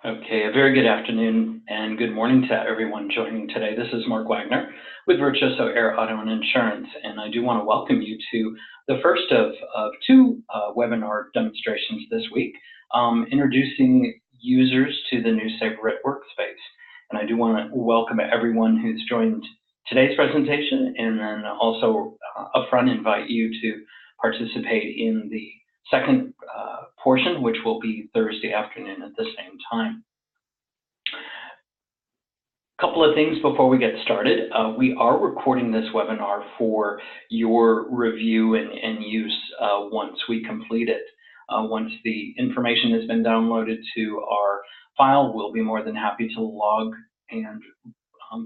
Okay, a very good afternoon and good morning to everyone joining today. This is Mark Wagner with Virtuoso Air Auto and Insurance, and I do want to welcome you to the first of two webinar demonstrations this week, introducing users to the new Sabre Workspace. And I do want to welcome everyone who's joined today's presentation, and then also upfront invite you to participate in the second portion, which will be Thursday afternoon at the same time. A couple of things before we get started. We are recording this webinar for your review and use once we complete it. Once the information has been downloaded to our file, we'll be more than happy to log and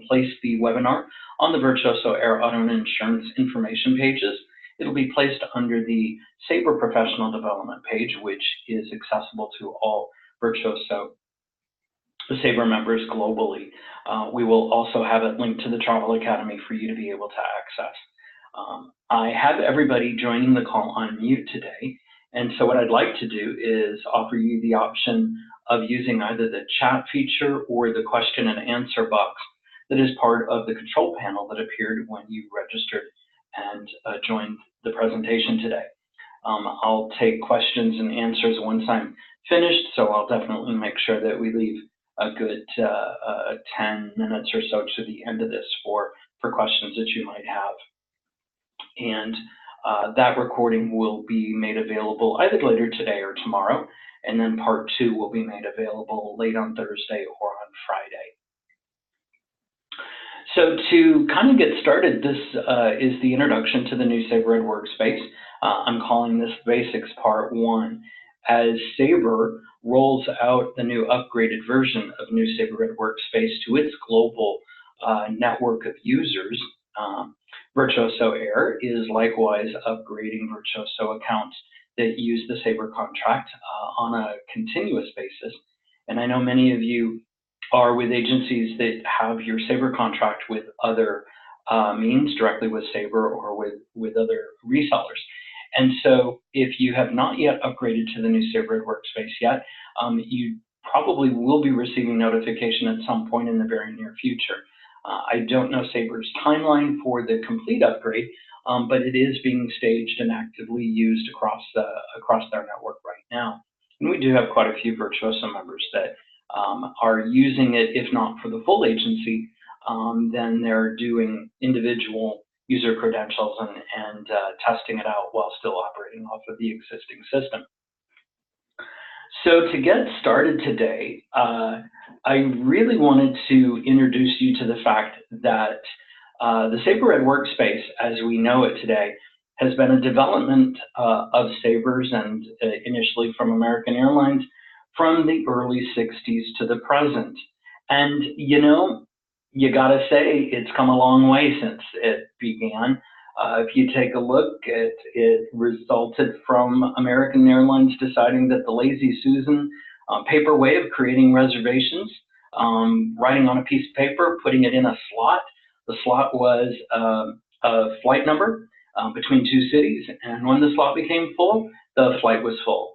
place the webinar on the Virtuoso Air Auto and Insurance information pages. It'll be placed under the Sabre Professional Development page, which is accessible to all Virtuoso Sabre members globally. We will also have it linked to the Travel Academy for you to be able to access. I have everybody joining the call on mute today, and so what I'd like to do is offer you the option of using either the chat feature or the question and answer box that is part of the control panel that appeared when you registered and joined the presentation today. I'll take questions and answers once I'm finished, so I'll definitely make sure that we leave a good 10 minutes or so to the end of this for questions that you might have. And that recording will be made available either later today or tomorrow, and then part 2 will be made available late on Thursday or on Friday. So to kind of get started, this is the introduction to the new Sabre Workspace. I'm calling this Basics Part 1. As Sabre rolls out the new upgraded version of new Sabre Workspace to its global network of users, Virtuoso Air is likewise upgrading Virtuoso accounts that use the Sabre contract on a continuous basis. And I know many of you are with agencies that have your Sabre contract with other means, directly with Sabre or with other resellers. And so if you have not yet upgraded to the new Sabre Workspace yet, you probably will be receiving notification at some point in the very near future. I don't know Sabre's timeline for the complete upgrade, but it is being staged and actively used across their network right now. And we do have quite a few Virtuoso members that are using it, if not for the full agency, then they're doing individual user credentials and testing it out while still operating off of the existing system. So to get started today, I really wanted to introduce you to the fact that the Sabre Workspace, as we know it today, has been a development of Sabre's and initially from American Airlines from the early 60s to the present. And you know, you gotta say it's come a long way since it began. If you take a look, it resulted from American Airlines deciding that the Lazy Susan paper way of creating reservations, writing on a piece of paper, putting it in a slot. The slot was a flight number between two cities, and when the slot became full, the flight was full.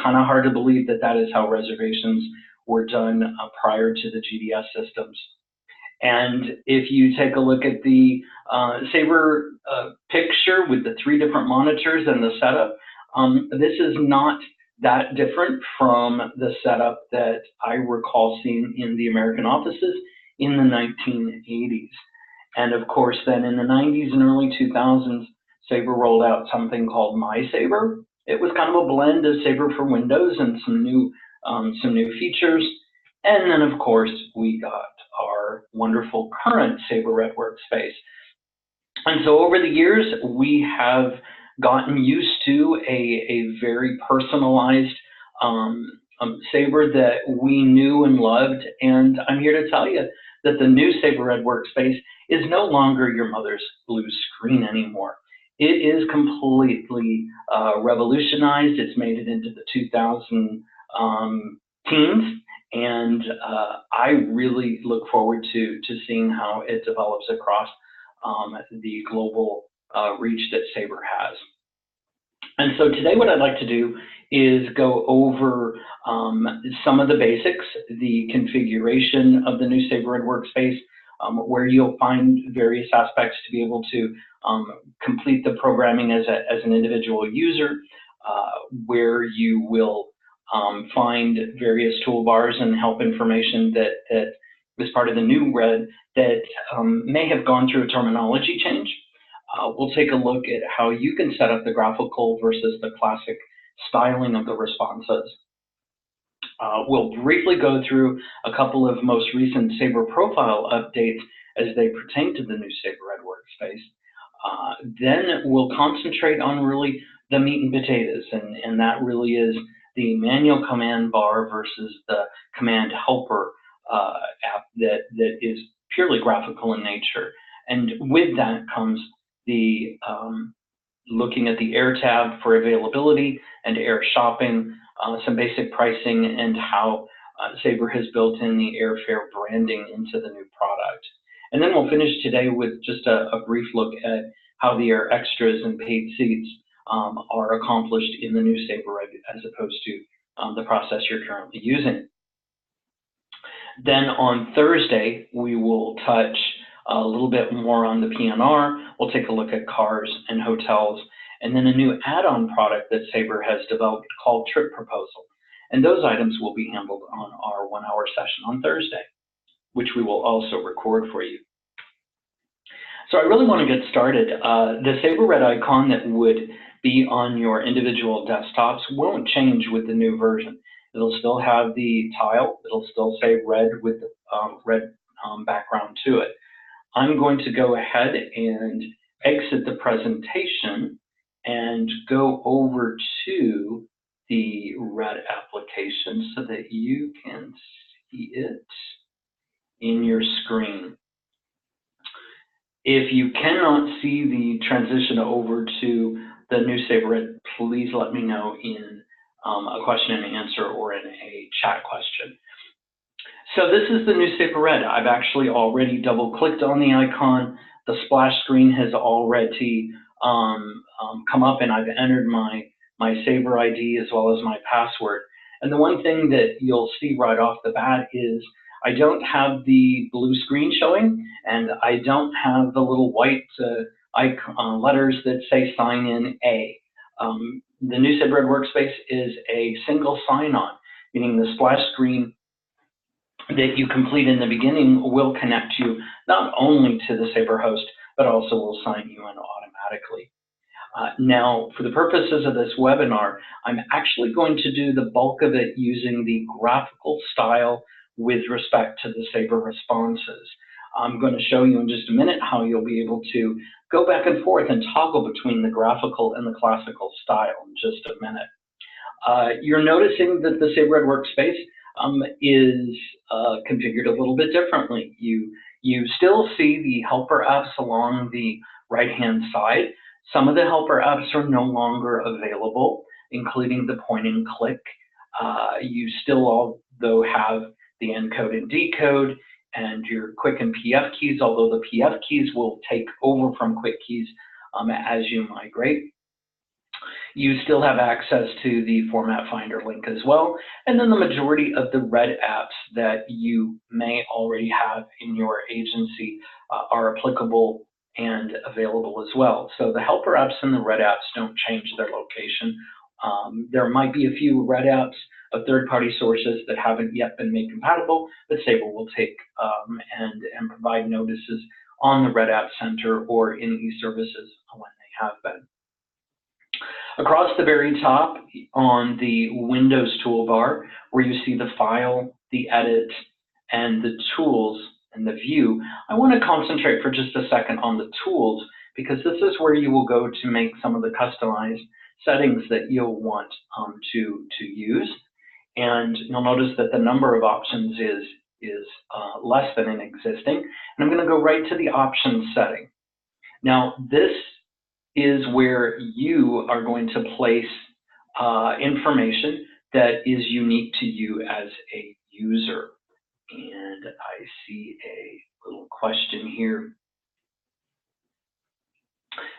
Kind of hard to believe that that is how reservations were done prior to the GDS systems. And if you take a look at the Sabre picture with the 3 different monitors and the setup, this is not that different from the setup that I recall seeing in the American offices in the 1980s. And of course, then in the 90s and early 2000s, Sabre rolled out something called My Sabre. It was kind of a blend of Sabre for Windows and some new features. And then, of course, we got our wonderful current Sabre Workspace. And so over the years, we have gotten used to a very personalized Sabre that we knew and loved. And I'm here to tell you that the new Sabre Workspace is no longer your mother's blue screen anymore. It is completely revolutionized. It's made it into the 2000 teens. And I really look forward to seeing how it develops across the global reach that Sabre has. And so today what I'd like to do is go over some of the basics, the configuration of the new Sabre Red Workspace, where you'll find various aspects to be able to complete the programming as an individual user, where you will find various toolbars and help information that is part of the new Red that may have gone through a terminology change. We'll take a look at how you can set up the graphical versus the classic styling of the responses. We'll briefly go through a couple of most recent Sabre profile updates as they pertain to the new Sabre Red Workspace. Then we'll concentrate on really the meat and potatoes, and that really is the manual command bar versus the command helper app that is purely graphical in nature. And with that comes the looking at the air tab for availability and air shopping, some basic pricing, and how Sabre has built in the airfare branding into the new product. And then we'll finish today with just a brief look at how the air extras and paid seats are accomplished in the new Sabre Red as opposed to the process you're currently using. Then on Thursday, we will touch a little bit more on the PNR. We'll take a look at cars and hotels, and then a new add-on product that Sabre has developed called Trip Proposal. And those items will be handled on our 1-hour session on Thursday, which we will also record for you. So I really want to get started. The Sabre Red icon that would be on your individual desktops won't change with the new version. It'll still have the tile. It'll still say red with the red background to it. I'm going to go ahead and exit the presentation and go over to the Red application so that you can see it in your screen. If you cannot see the transition over to the new Sabre Red, please let me know in a question and answer or in a chat question. So this is the new Sabre Red. I've actually already double-clicked on the icon. The splash screen has already come up, and I've entered my Sabre ID as well as my password. And the one thing that you'll see right off the bat is I don't have the blue screen showing, and I don't have the little white letters that say Sign In A. The new Sabre Red Workspace is a single sign-on, meaning the splash screen that you complete in the beginning will connect you not only to the Sabre host, but also will sign you in automatically. Now, for the purposes of this webinar, I'm actually going to do the bulk of it using the graphical style with respect to the Sabre responses. I'm going to show you in just a minute how you'll be able to go back and forth and toggle between the graphical and the classical style in just a minute. You're noticing that the Sabre Red Workspace is configured a little bit differently. You still see the helper apps along the right-hand side. Some of the helper apps are no longer available, including the point and click. You still, though, have the encode and decode and your quick and PF keys, although the PF keys will take over from quick keys as you migrate. You still have access to the Format Finder link as well. And then the majority of the Red apps that you may already have in your agency are applicable and available as well. So the helper apps and the Red apps don't change their location. There might be a few Red apps of third-party sources that haven't yet been made compatible, but Sabre will take and provide notices on the Red App Center or in eServices when they have been. Across the very top on the Windows toolbar, where you see the File, the Edit, and the Tools and the View, I want to concentrate for just a second on the Tools, because this is where you will go to make some of the customized settings that you'll want to use. And you'll notice that the number of options is less than in existing. And I'm going to go right to the Options setting. Now, this is where you are going to place information that is unique to you as a user. And I see a little question here.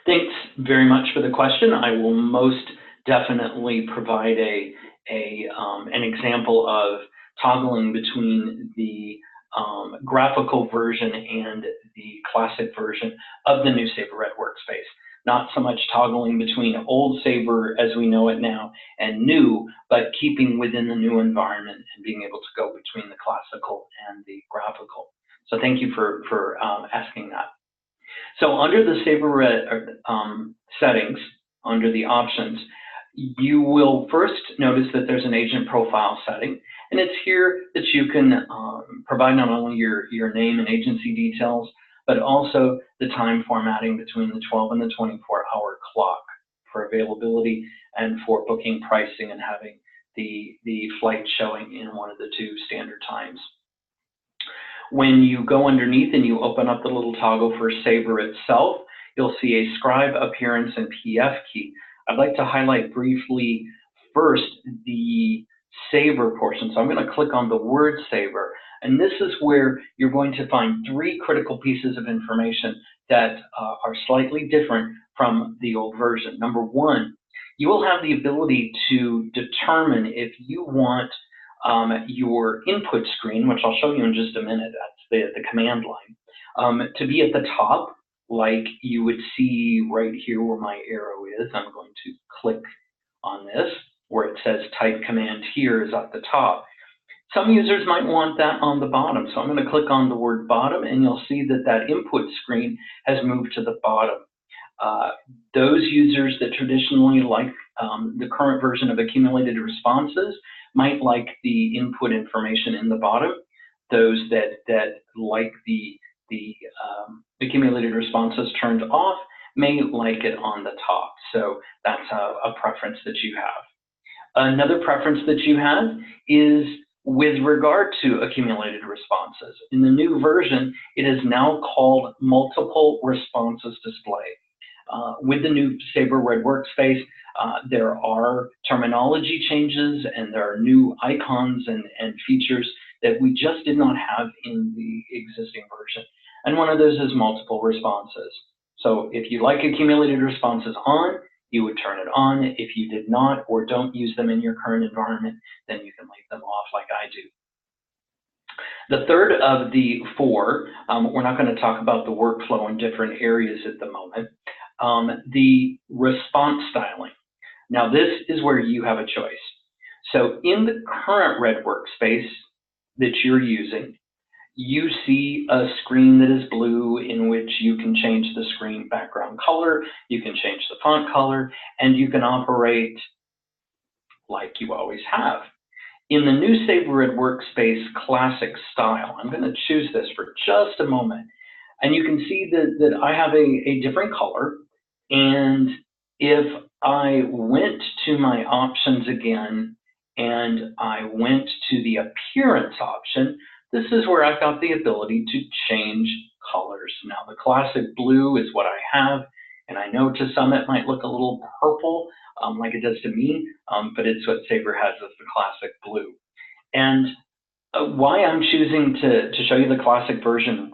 Thanks very much for the question. I will most definitely provide an example of toggling between the graphical version and the classic version of the new Sabre Red Workspace. Not so much toggling between old Sabre as we know it now and new, but keeping within the new environment and being able to go between the classical and the graphical. So thank you for asking that. So under the Sabre Red settings, under the options, you will first notice that there's an agent profile setting, and it's here that you can provide not only your name and agency details, but also the time formatting between the 12 and the 24-hour clock for availability and for booking pricing and having the flight showing in one of the two standard times. When you go underneath and you open up the little toggle for Sabre itself, you'll see a scribe appearance and PF key. I'd like to highlight briefly first the Sabre portion. So I'm going to click on the word Sabre, and this is where you're going to find three critical pieces of information that are slightly different from the old version. Number one, you will have the ability to determine if you want your input screen, which I'll show you in just a minute, that's the command line, to be at the top, like you would see right here where my arrow is. I'm going to click on this, where it says type command here is at the top. Some users might want that on the bottom, so I'm going to click on the word bottom, and you'll see that that input screen has moved to the bottom. Those users that traditionally like the current version of accumulated responses might like the input information in the bottom. Those that like the accumulated responses turned off may like it on the top. So that's a preference that you have. Another preference that you have is with regard to accumulated responses. In the new version, it is now called multiple responses display. With the new Sabre Red Workspace, there are terminology changes and there are new icons and features that we just did not have in the existing version. And one of those is multiple responses. So if you like accumulated responses on, you would turn it on. If you did not or don't use them in your current environment, then you can leave them off like I do. The third of the four, we're not going to talk about the workflow in different areas at the moment. The response styling. Now this is where you have a choice. So in the current Red Workspace that you're using, you see a screen that is blue in which you can change the screen background color, you can change the font color, and you can operate like you always have. In the new Sabre Red Workspace Classic style, I'm going to choose this for just a moment, and you can see that I have a different color, and if I went to my options again and I went to the appearance option, this is where I've got the ability to change colors. Now the classic blue is what I have, and I know to some it might look a little purple like it does to me, but it's what Sabre has as the classic blue. And why I'm choosing to show you the classic version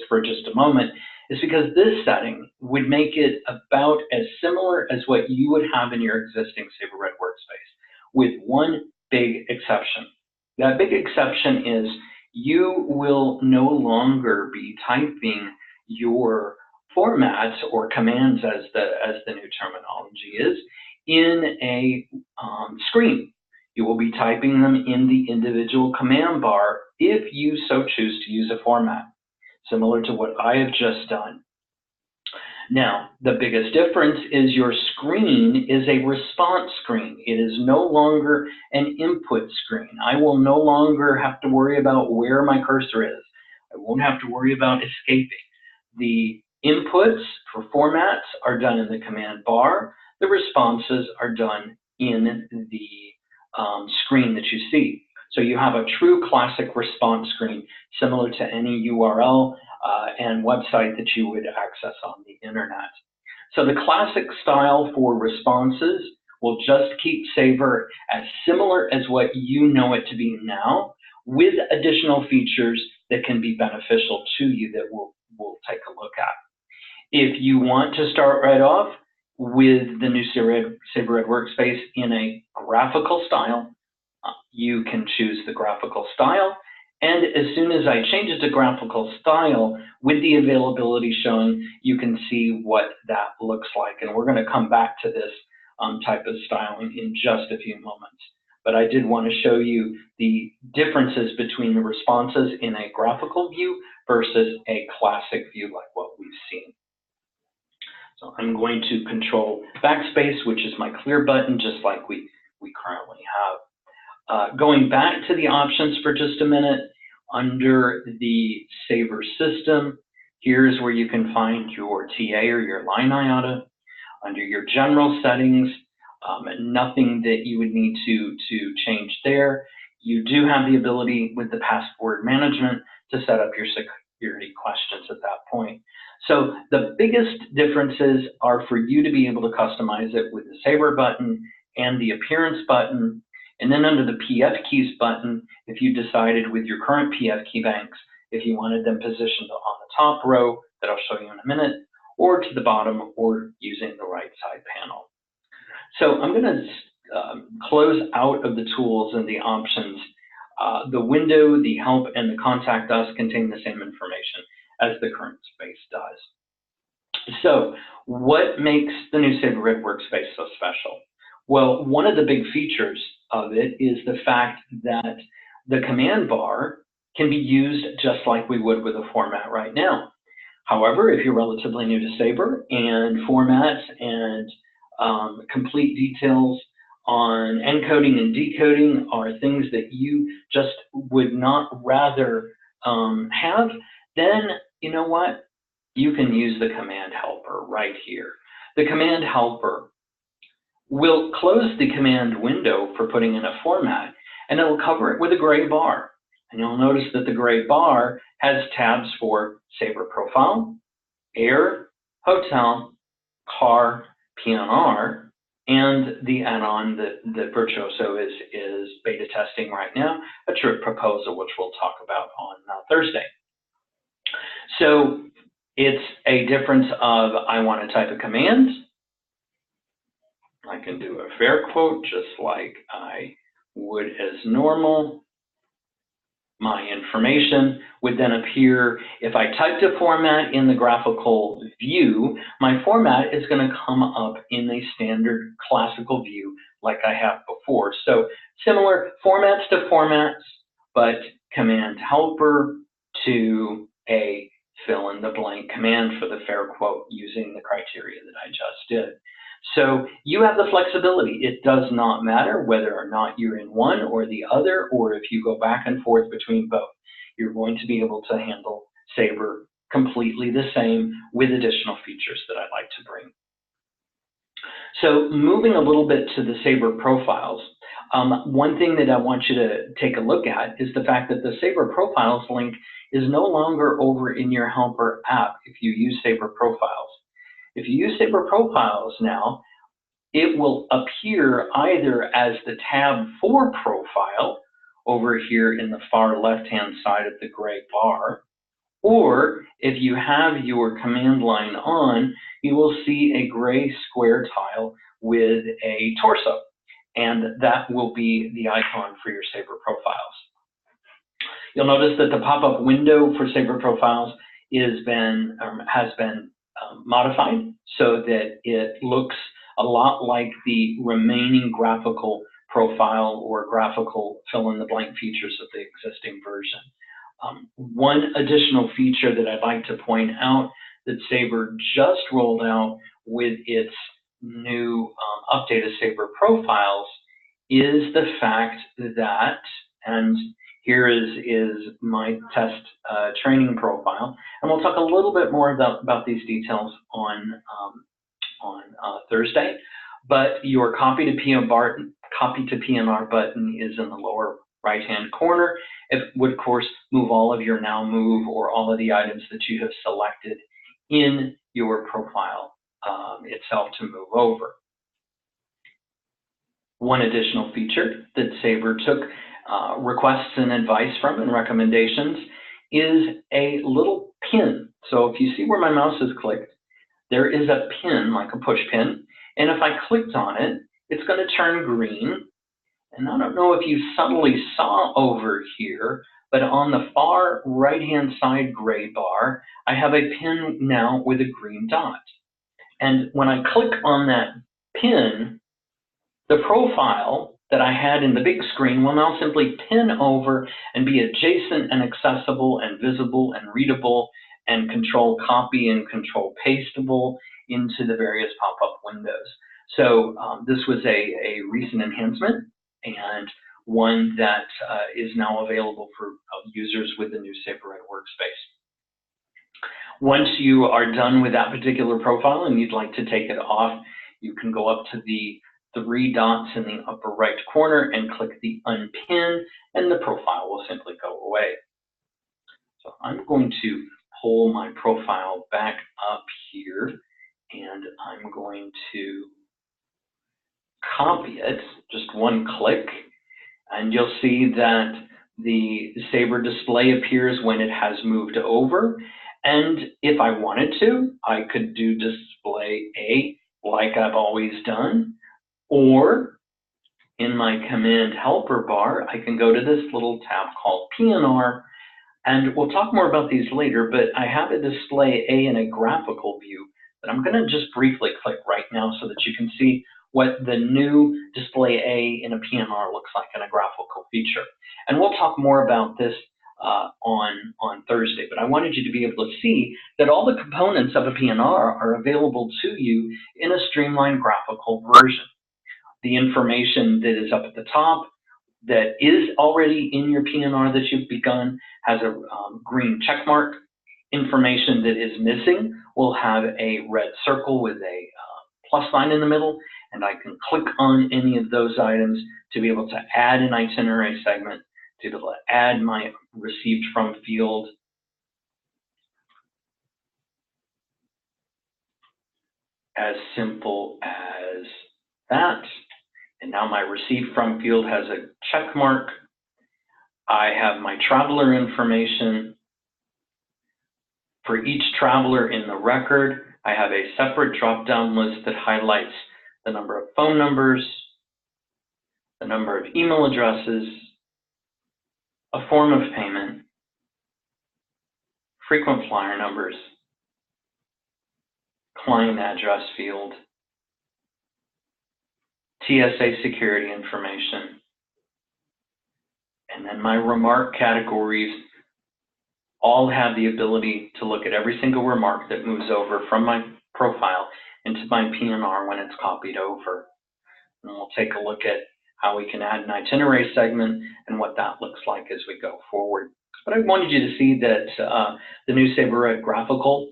for just a moment is because this setting would make it about as similar as what you would have in your existing Sabre Red Workspace, with one big exception. That big exception is you will no longer be typing your formats or commands, as the new terminology is, in a screen. You will be typing them in the individual command bar if you so choose to use a format, similar to what I have just done. Now, the biggest difference is your screen is a response screen. It is no longer an input screen. I will no longer have to worry about where my cursor is. I won't have to worry about escaping. The inputs for formats are done in the command bar. The responses are done in the screen that you see. So you have a true classic response screen, similar to any URL and website that you would access on the internet. So the classic style for responses will just keep Sabre as similar as what you know it to be now, with additional features that can be beneficial to you that we'll take a look at. If you want to start right off, with the new Sabre Workspace in a graphical style. You can choose the graphical style, and as soon as I change it to graphical style, with the availability showing, you can see what that looks like. And we're going to come back to this type of styling in just a few moments. But I did want to show you the differences between the responses in a graphical view versus a classic view like what we've seen. So I'm going to control backspace, which is my clear button, just like we currently have. Going back to the options for just a minute, under the Sabre system, here's where you can find your TA or your line iota. Under your general settings, nothing that you would need to change there. You do have the ability with the password management to set up your security questions at that point. So the biggest differences are for you to be able to customize it with the Sabre button and the appearance button. And then under the PF keys button, if you decided with your current PF key banks, if you wanted them positioned on the top row, that I'll show you in a minute, or to the bottom, or using the right side panel. So I'm going to close out of the tools and the options. The window, the help, and the contact us contain the same information as the current space does. So what makes the new Sabre Workspace so special? Well, one of the big features of it is the fact that the command bar can be used just like we would with a format right now. However, if you're relatively new to Sabre and formats and complete details on encoding and decoding are things that you just would not rather have, then you know what? You can use the command helper right here. The command helper will close the command window for putting in a format, and it will cover it with a gray bar. And you'll notice that the gray bar has tabs for Sabre Profile, Air, Hotel, Car, PNR, and the add-on that Virtuoso is beta testing right now, a trip proposal, which we'll talk about on Thursday. So it's a difference of I want to type a command. I can do a fair quote just like I would as normal. My information would then appear. If I typed a format in the graphical view, my format is going to come up in a standard classical view like I have before. So similar formats to formats, but command helper to a fill in the blank command for the fair quote using the criteria that I just did. So you have the flexibility. It does not matter whether or not you're in one or the other, or if you go back and forth between both. You're going to be able to handle Sabre completely the same with additional features that I'd like to bring. So moving a little bit to the Sabre profiles, one thing that I want you to take a look at is the fact that the Sabre profiles link is no longer over in your helper app if you use Sabre profiles. If you use Sabre Profiles now, it will appear either as the tab for profile over here in the far left-hand side of the gray bar, or if you have your command line on, you will see a gray square tile with a torso, and that will be the icon for your Sabre Profiles. You'll notice that the pop-up window for Sabre Profiles has been modified so that it looks a lot like the remaining graphical profile or graphical fill-in-the-blank features of the existing version. One additional feature that I'd like to point out that Sabre just rolled out with its new updated Sabre Profiles is the fact that, and here is my test training profile, and we'll talk a little bit more about these details on Thursday. But your copy to PNR button is in the lower right-hand corner. It would, of course, move all of your now move or all of the items that you have selected in your profile itself to move over. One additional feature that Sabre took requests and advice from and recommendations is a little pin. So if you see where my mouse is clicked, there is a pin, like a push pin, and if I clicked on it, it's going to turn green. And I don't know if you subtly saw over here, but on the far right-hand side gray bar, I have a pin now with a green dot. And when I click on that pin, the profile that I had in the big screen will now simply pin over and be adjacent and accessible and visible and readable and control copy and control pastable into the various pop-up windows. So this was a recent enhancement and one that is now available for users with the new Sabre Workspace. Once you are done with that particular profile and you'd like to take it off, you can go up to the 3 dots in the upper right corner and click the unpin, and the profile will simply go away. So I'm going to pull my profile back up here, and I'm going to copy it, just one click, and you'll see that the Sabre display appears when it has moved over. And if I wanted to, I could do display A like I've always done, or in my command helper bar, I can go to this little tab called PNR, and we'll talk more about these later, but I have a display A in a graphical view that I'm going to just briefly click right now so that you can see what the new display A in a PNR looks like in a graphical feature. And we'll talk more about this on Thursday, but I wanted you to be able to see that all the components of a PNR are available to you in a streamlined graphical version. The information that is up at the top that is already in your PNR that you've begun has a green check mark. Information that is missing will have a red circle with a plus sign in the middle, and I can click on any of those items to be able to add an itinerary segment, to be able to add my received from field, as simple as that. And now my received from field has a check mark. I have my traveler information. For each traveler in the record, I have a separate drop-down list that highlights the number of phone numbers, the number of email addresses, a form of payment, frequent flyer numbers, client address field, TSA security information, and then my remark categories all have the ability to look at every single remark that moves over from my profile into my PNR when it's copied over. And we'll take a look at how we can add an itinerary segment and what that looks like as we go forward. But I wanted you to see that the new Sabre graphical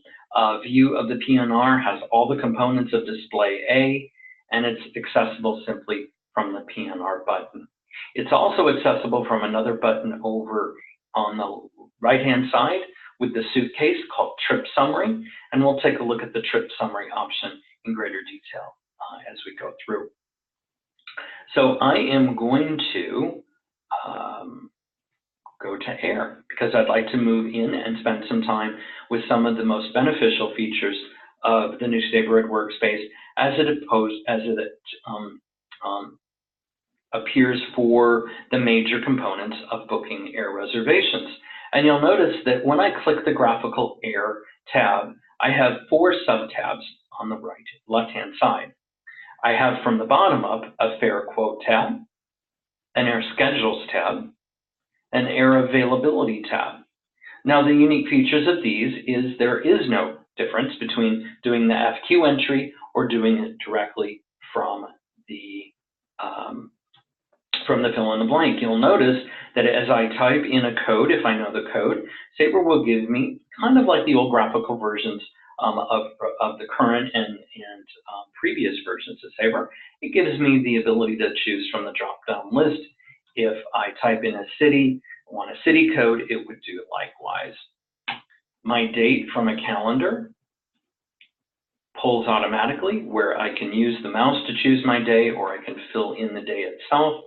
view of the PNR has all the components of display A, and it's accessible simply from the PNR button. It's also accessible from another button over on the right-hand side with the suitcase called Trip Summary, and we'll take a look at the Trip Summary option in greater detail as we go through. So I am going to go to Air because I'd like to move in and spend some time with some of the most beneficial features of the new Sabre Workspace as it appears for the major components of booking air reservations. And you'll notice that when I click the graphical Air tab, I have 4 sub-tabs on the left-hand side. I have from the bottom up a Fare Quote tab, an Air Schedules tab, an Air Availability tab. Now the unique features of these is there is no difference between doing the FQ entry or doing it directly from the fill in the blank. You'll notice that as I type in a code, if I know the code, Sabre will give me kind of like the old graphical versions of the current and previous versions of Sabre. It gives me the ability to choose from the drop-down list. If I type in a city, want a city code, it would do it likewise. My date from a calendar pulls automatically, where I can use the mouse to choose my day, or I can fill in the day itself.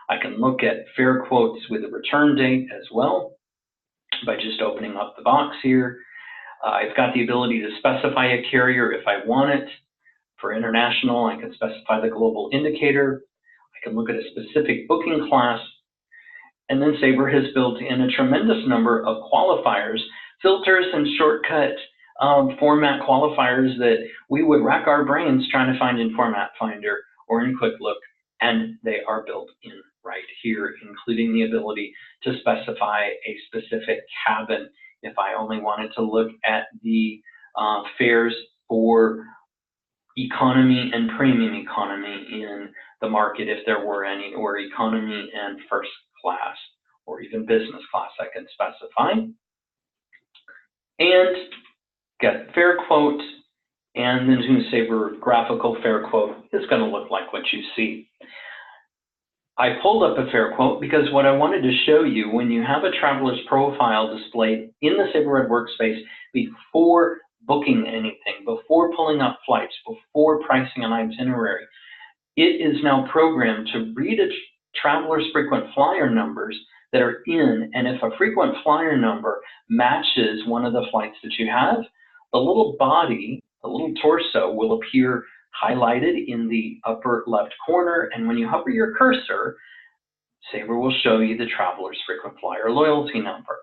I can look at fare quotes with a return date as well by just opening up the box here. I've got the ability to specify a carrier if I want it. For international, I can specify the global indicator. I can look at a specific booking class. And then Sabre has built in a tremendous number of qualifiers, filters, and shortcut format qualifiers that we would rack our brains trying to find in Format Finder or in Quick Look, and they are built in right here, including the ability to specify a specific cabin if I only wanted to look at the fares for economy and premium economy in the market, if there were any, or economy and first class, or even business class, I can specify. And get fare quote, and the new Sabre graphical fare quote is going to look like what you see. I pulled up a fare quote because what I wanted to show you, when you have a traveler's profile displayed in the Sabre Red Workspace before booking anything, before pulling up flights, before pricing an itinerary, it is now programmed to read a traveler's frequent flyer numbers that are in, and if a frequent flyer number matches one of the flights that you have, the little body, the little torso will appear highlighted in the upper left corner, and when you hover your cursor, Sabre will show you the traveler's frequent flyer loyalty number.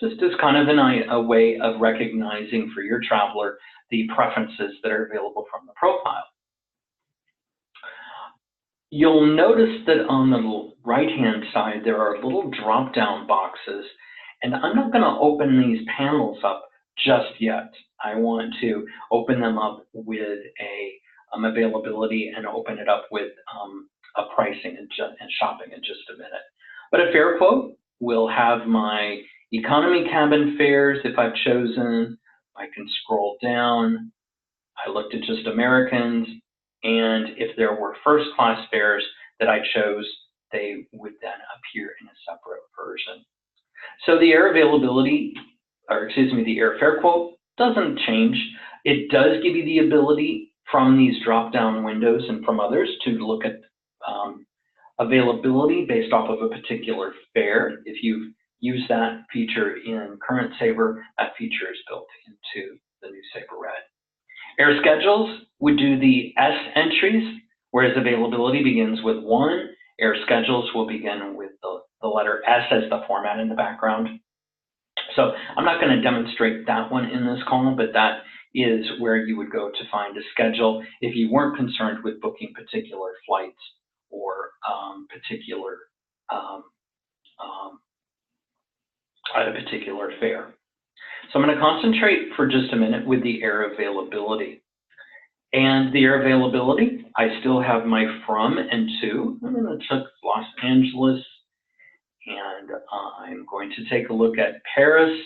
Just as kind of a way of recognizing for your traveler the preferences that are available from the profile. You'll notice that on the right-hand side, there are little drop-down boxes, and I'm not going to open these panels up just yet. I want to open them up with a availability and open it up with a pricing and shopping in just a minute. But a fare quote will have my economy cabin fares if I've chosen. I can scroll down. I looked at just Americans, and if there were first class fares that I chose, they would then appear in a separate version. So the air availability, or excuse me, the air fare quote doesn't change. It does give you the ability from these drop-down windows and from others to look at availability based off of a particular fare. If you've used that feature in current Sabre, that feature is built into the new Sabre Red. Air schedules would do the S entries, whereas availability begins with 1. Air schedules will begin with the letter S as the format in the background. So I'm not going to demonstrate that one in this call, but that is where you would go to find a schedule if you weren't concerned with booking particular flights or at a particular fare. So I'm going to concentrate for just a minute with the air availability. And the air availability, I still have my from and to. I'm going to check Los Angeles, and I'm going to take a look at Paris,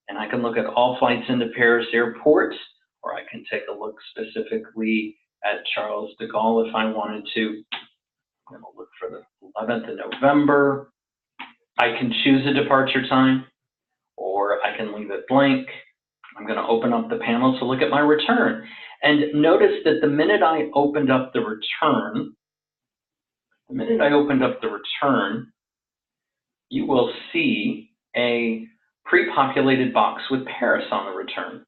and I can look at all flights into Paris airport, or I can take a look specifically at Charles de Gaulle if I wanted to. I'm going to look for the 11th of November. I can choose a departure time, or I can leave it blank. I'm going to open up the panel to look at my return. And notice that the minute I opened up the return, you will see a pre-populated box with Paris on the return.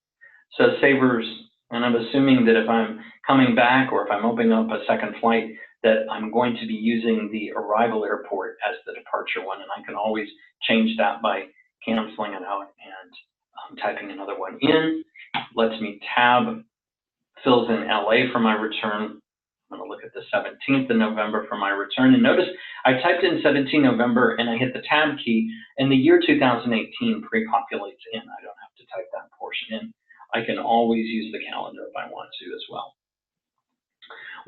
So Sabre's, and I'm assuming that if I'm coming back or if I'm opening up a second flight, that I'm going to be using the arrival airport as the departure one, and I can always change that by canceling it out and typing another one in. Lets me tab, fills in LA for my return. I'm going to look at the 17th of November for my return, and notice I typed in 17 November and I hit the tab key, and the year 2018 pre-populates in. I don't have to type that portion in. I can always use the calendar if I want to as well.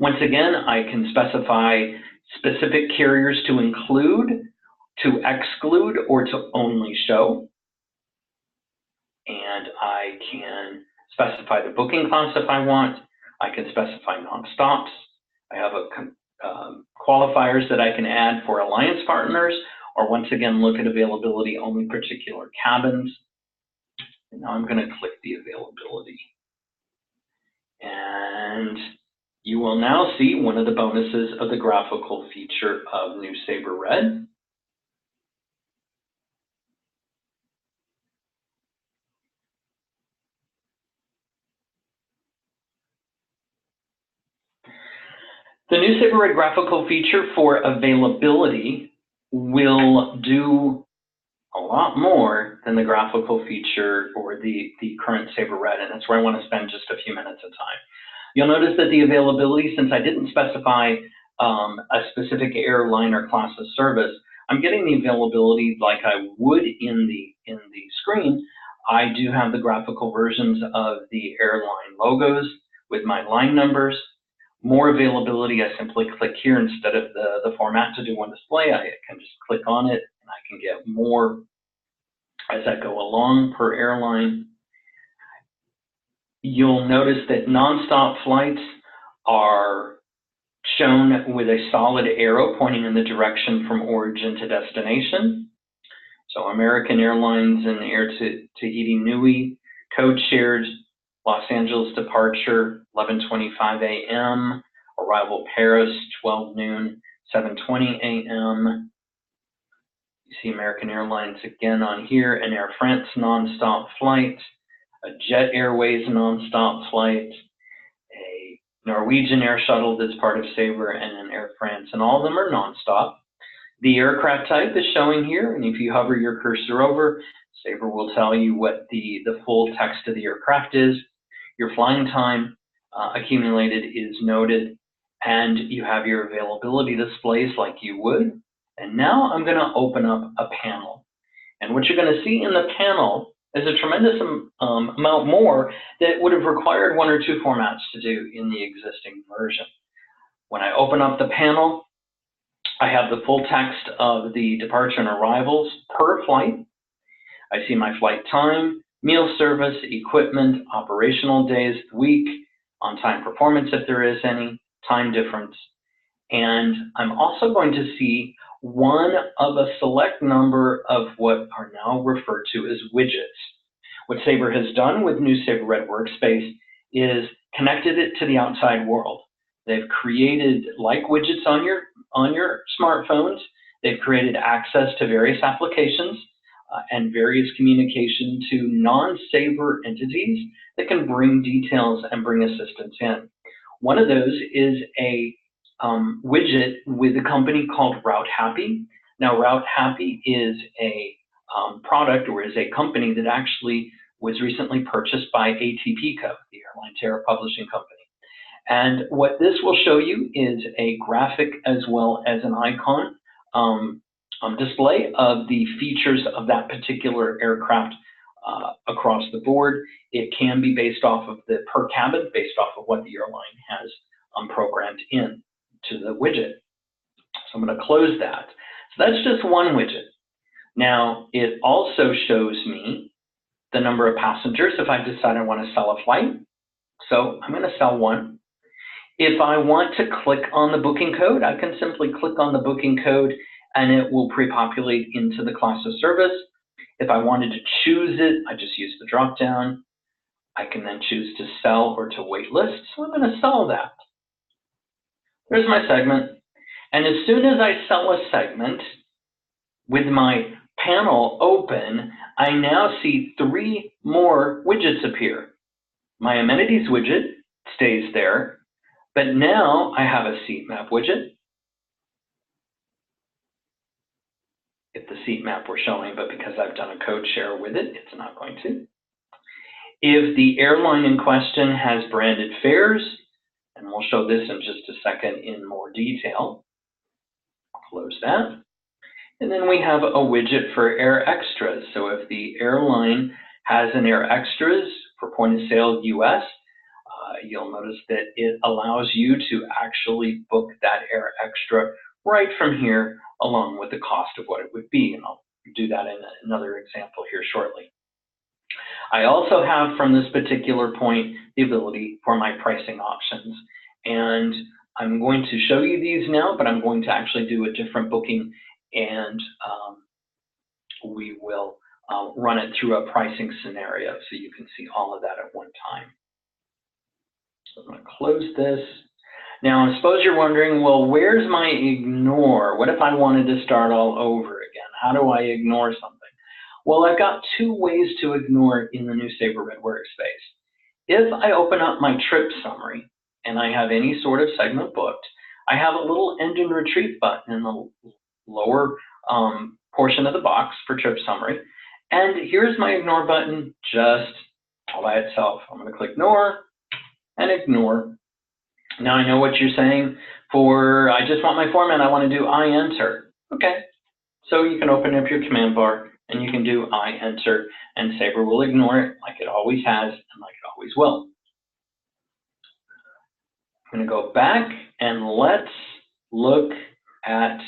Once again, I can specify specific carriers to include, to exclude, or to only show. And I can specify the booking class if I want. I can specify non-stops. I have qualifiers that I can add for alliance partners, or once again, look at availability only particular cabins. And now I'm going to click the availability. And you will now see one of the bonuses of the graphical feature of New Sabre Red. The new Sabre Red graphical feature for availability will do a lot more than the graphical feature or the current Sabre Red, and that's where I want to spend just a few minutes of time. You'll notice that the availability, since I didn't specify a specific airline or class of service, I'm getting the availability like I would in the screen. I do have the graphical versions of the airline logos with my line numbers. More availability, I simply click here instead of the format to do one display. I can just click on it and I can get more as I go along per airline. You'll notice that nonstop flights are shown with a solid arrow pointing in the direction from origin to destination. So American Airlines and Air Tahiti Nui, code shared, Los Angeles departure, 11:25 a.m., arrival Paris, 12 noon, 7:20 a.m. You see American Airlines again on here, an Air France nonstop flight, a Jet Airways nonstop flight, a Norwegian air shuttle that's part of Sabre, and an Air France, and all of them are nonstop. The aircraft type is showing here, and if you hover your cursor over, Sabre will tell you what the full text of the aircraft is. Your flying time accumulated is noted, and you have your availability displays like you would. And now I'm going to open up a panel. And what you're going to see in the panel is a tremendous amount more that would have required one or two formats to do in the existing version. When I open up the panel, I have the full text of the departure and arrivals per flight. I see my flight time, meal service, equipment, operational days of the week, on-time performance if there is any, time difference. And I'm also going to see one of a select number of what are now referred to as widgets. What Sabre has done with new Sabre Red Workspace is connected it to the outside world. They've created, like widgets on your smartphones, they've created access to various applications and various communication to non-Sabre entities that can bring details and bring assistance in. One of those is a widget with a company called Route Happy. Now, Route Happy is a product, or is a company that actually was recently purchased by ATPCO, the Airline Tariff Publishing Company. And what this will show you is a graphic as well as an icon display of the features of that particular aircraft across the board. It can be based off of the per cabin, based off of what the airline has programmed in to the widget. So I'm going to close that. So that's just one widget. Now, it also shows me the number of passengers if I decide I want to sell a flight. So I'm going to sell one. If I want to click on the booking code, I can simply click on the booking code and it will pre-populate into the class of service. If I wanted to choose it, I just use the drop-down. I can then choose to sell or to wait list. So I'm going to sell that. There's my segment. And as soon as I sell a segment, with my panel open, I now see 3 more widgets appear. My amenities widget stays there, but now I have a seat map widget. If the seat map were showing, but because I've done a code share with it, it's not going to. If the airline in question has branded fares, and we'll show this in just a second in more detail, close that. And then we have a widget for Air Extras. So if the airline has an Air Extras for point of sale US, you'll notice that it allows you to actually book that Air Extra right from here, along with the cost of what it would be. And I'll do that in another example here shortly. I also have from this particular point the ability for my pricing options. And I'm going to show you these now, but I'm going to actually do a different booking, and we will run it through a pricing scenario so you can see all of that at one time. So I'm going to close this. Now, I suppose you're wondering, well, where's my ignore? What if I wanted to start all over again? How do I ignore something? Well, I've got 2 ways to ignore in the new Sabre Red Workspace. If I open up my trip summary and I have any sort of segment booked, I have a little end and retrieve button in the lower portion of the box for trip summary. And here's my ignore button just all by itself. I'm going to click ignore and ignore. Now I know what you're saying for, I just want my format, I want to do I enter. Okay, so you can open up your command bar and you can do I enter, and Sabre will ignore it like it always has and like it always will. I'm going to go back and let's look at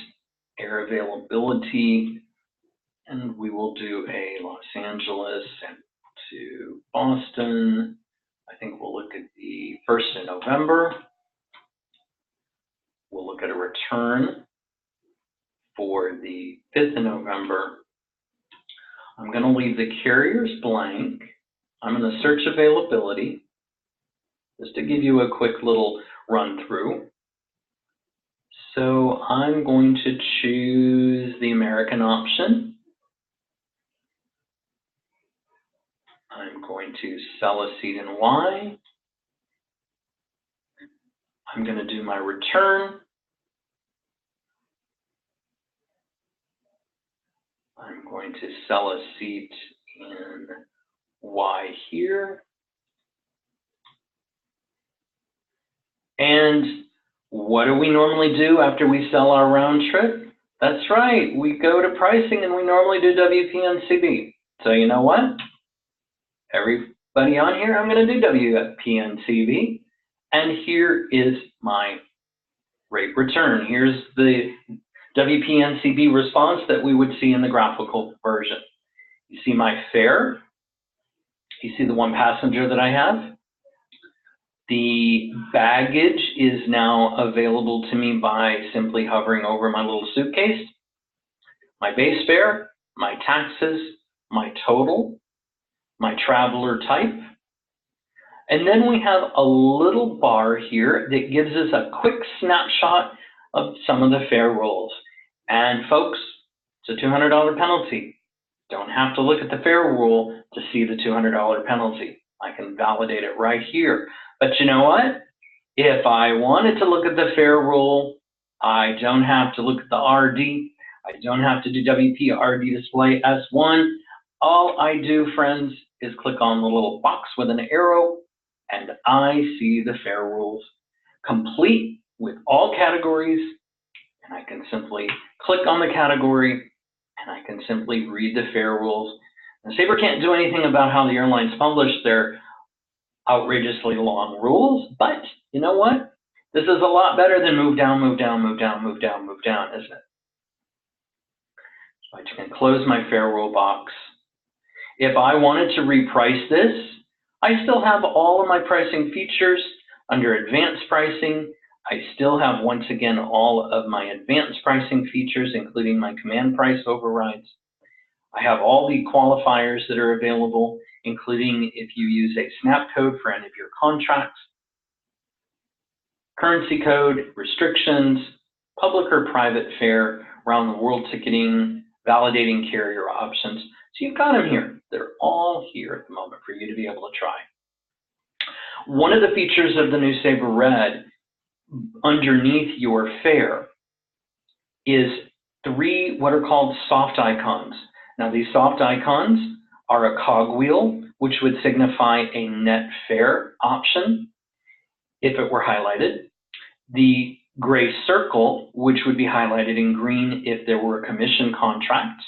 air availability, and we will do a Los Angeles and to Boston. I think we'll look at the 1st of November. We'll look at a return for the 5th of November. I'm going to leave the carriers blank. I'm going to search availability just to give you a quick little run through. So I'm going to choose the American option. I'm going to sell a seat in Y. I'm going to do my return. I'm going to sell a seat in Y here. And what do we normally do after we sell our round trip? That's right, we go to pricing and we normally do WPNCB. So you know what? Everybody on here, I'm going to do WPNCB. And here is my rate return. Here's the WPNCB response that we would see in the graphical version. You see my fare. You see the one passenger that I have. The baggage is now available to me by simply hovering over my little suitcase. My base fare, my taxes, my total, my traveler type. And then we have a little bar here that gives us a quick snapshot of some of the fare rules. And folks, it's a $200 penalty. Don't have to look at the fare rule to see the $200 penalty. I can validate it right here. But you know what? If I wanted to look at the fare rule, I don't have to look at the RD. I don't have to do WPRD display S1. All I do, friends, is click on the little box with an arrow, and I see the fare rules complete with all categories, and I can simply click on the category, and I can simply read the fare rules. And Sabre can't do anything about how the airlines publish their outrageously long rules, but you know what? This is a lot better than move down, move down, move down, move down, move down, isn't it? So I can close my fare rule box. If I wanted to reprice this, I still have all of my pricing features under advanced pricing. I still have, once again, all of my advanced pricing features, including my command price overrides. I have all the qualifiers that are available, including if you use a snap code for any of your contracts, currency code, restrictions, public or private fare, around the world ticketing, validating carrier options. So you've got them here. They're all here at the moment for you to be able to try. One of the features of the new Sabre Red underneath your fare is 3 what are called soft icons. Now these soft icons are a cogwheel, which would signify a net fare option if it were highlighted. The gray circle, which would be highlighted in green if there were a commission contract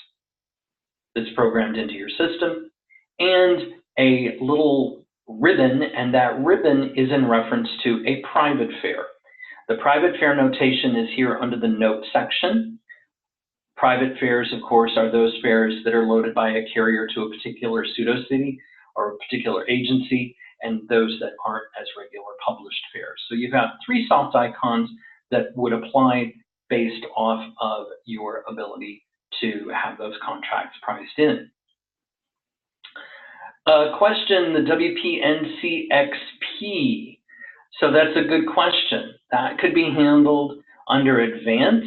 that's programmed into your system, and a little ribbon, and that ribbon is in reference to a private fare. The private fare notation is here under the note section. Private fares, of course, are those fares that are loaded by a carrier to a particular pseudo-city or a particular agency, and those that aren't as regular published fares. So you've got 3 soft icons that would apply based off of your ability to have those contracts priced in. Question, the WPNCXP. So that's a good question. That could be handled under advanced.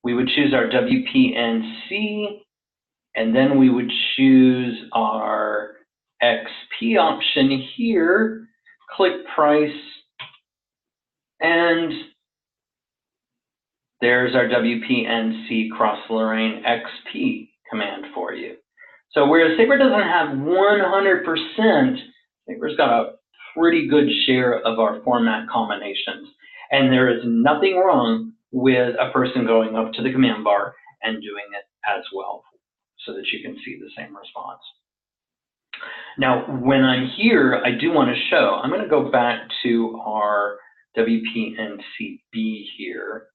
We would choose our WPNC, and then we would choose our XP option here, click price, And there's our WPNC cross-Lorraine XP command for you. So whereas Sabre doesn't have 100%, Sabre's got a pretty good share of our format combinations. And there is nothing wrong with a person going up to the command bar and doing it as well, so that you can see the same response. Now, when I'm here, I do want to show, I'm going to go back to our WPNCB here,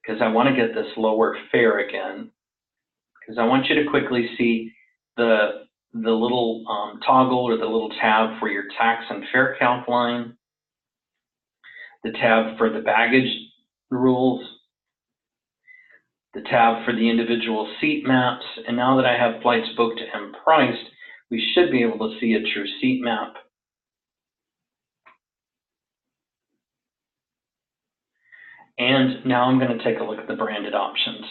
because I want to get this lower fare again, because I want you to quickly see the little toggle or the little tab for your tax and fare calc line, the tab for the baggage rules, the tab for the individual seat maps, and now that I have flights booked and priced, we should be able to see a true seat map. And now I'm going to take a look at the branded options.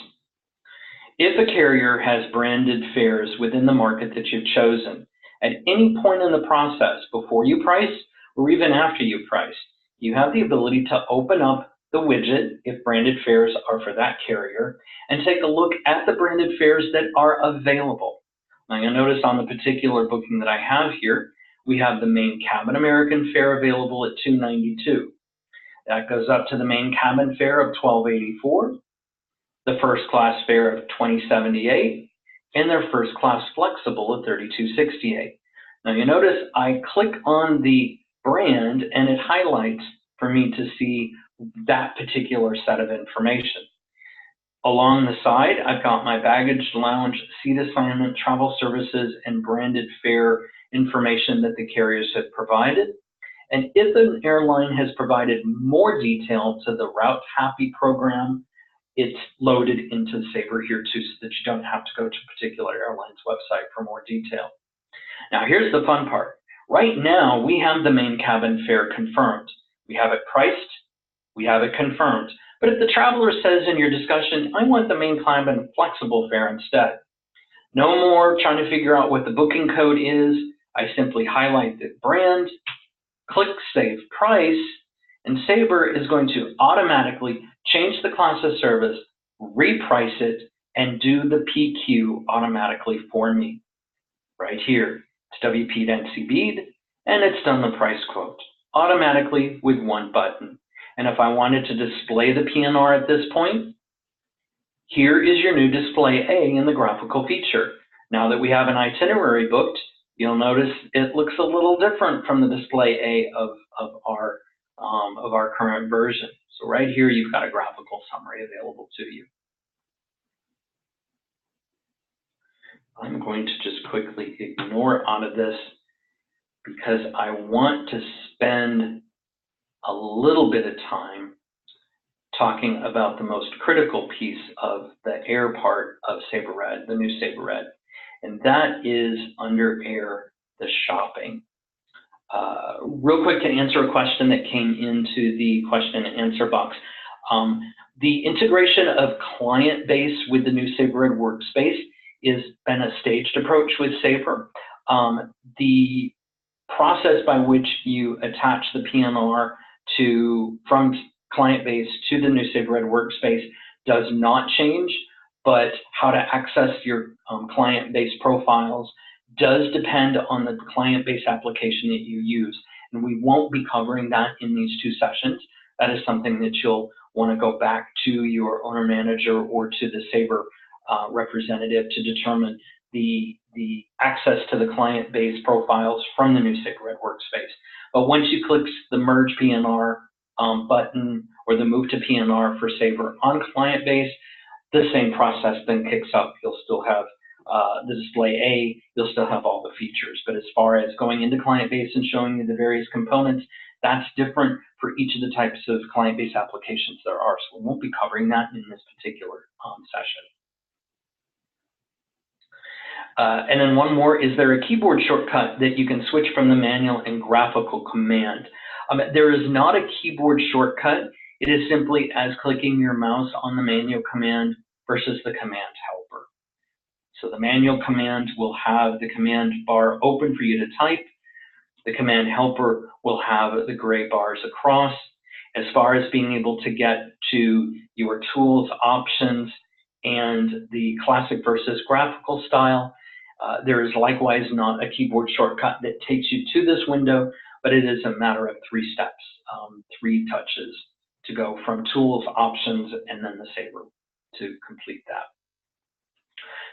If a carrier has branded fares within the market that you've chosen, at any point in the process, before you price or even after you price, you have the ability to open up the widget if branded fares are for that carrier and take a look at the branded fares that are available. Now you'll notice on the particular booking that I have here, we have the main cabin American fare available at $292. That goes up to the main cabin fare of $1284, the first class fare of $2078, and their first class flexible at $3268. Now you notice I click on the brand and it highlights for me to see that particular set of information. Along the side, I've got my baggage, lounge, seat assignment, travel services, and branded fare information that the carriers have provided. And if an airline has provided more detail to the Route Happy program, it's loaded into Sabre here too, so that you don't have to go to a particular airline's website for more detail. Now here's the fun part. Right now, we have the main cabin fare confirmed. We have it priced, we have it confirmed. But if the traveler says in your discussion, I want the main cabin flexible fare instead, no more trying to figure out what the booking code is. I simply highlight the brand, click Save Price, and Sabre is going to automatically change the class of service, reprice it, and do the PQ automatically for me. Right here, it's WPNCB'd, and it's done the price quote automatically with one button. And if I wanted to display the PNR at this point, here is your new display A in the graphical feature. Now that we have an itinerary booked, you'll notice it looks a little different from the display A of our current version. So right here, you've got a graphical summary available to you. I'm going to just quickly ignore out of this because I want to spend a little bit of time talking about the most critical piece of the air part of Sabre Red, the new Sabre Red, and that is under air, the shopping. Real quick to answer a question that came into the question and answer box. The integration of client base with the new Sabre Red Workspace has been a staged approach with Sabre. The process by which you attach the PNR from client base to the new Sabre Red Workspace does not change, but how to access your client base profiles does depend on the client base application that you use. And we won't be covering that in these two sessions. That is something that you'll want to go back to your owner manager or to the Sabre representative to determine the access to the client base profiles from the new Sabre Red Workspace. But once you click the Merge PNR button or the Move to PNR for Sabre on client base, the same process then kicks up. You'll still have the display A, you'll still have all the features. But as far as going into client base and showing you the various components, that's different for each of the types of client base applications there are. So we won't be covering that in this particular session. And then one more, is there a keyboard shortcut that you can switch from the manual and graphical command? There is not a keyboard shortcut. It is simply as clicking your mouse on the manual command versus the command helper. So the manual command will have the command bar open for you to type. The command helper will have the gray bars across. As far as being able to get to your tools, options, and the classic versus graphical style, there is likewise not a keyboard shortcut that takes you to this window, but it is a matter of 3 steps, 3 touches to go from tools, options, and then the Sabre to complete that.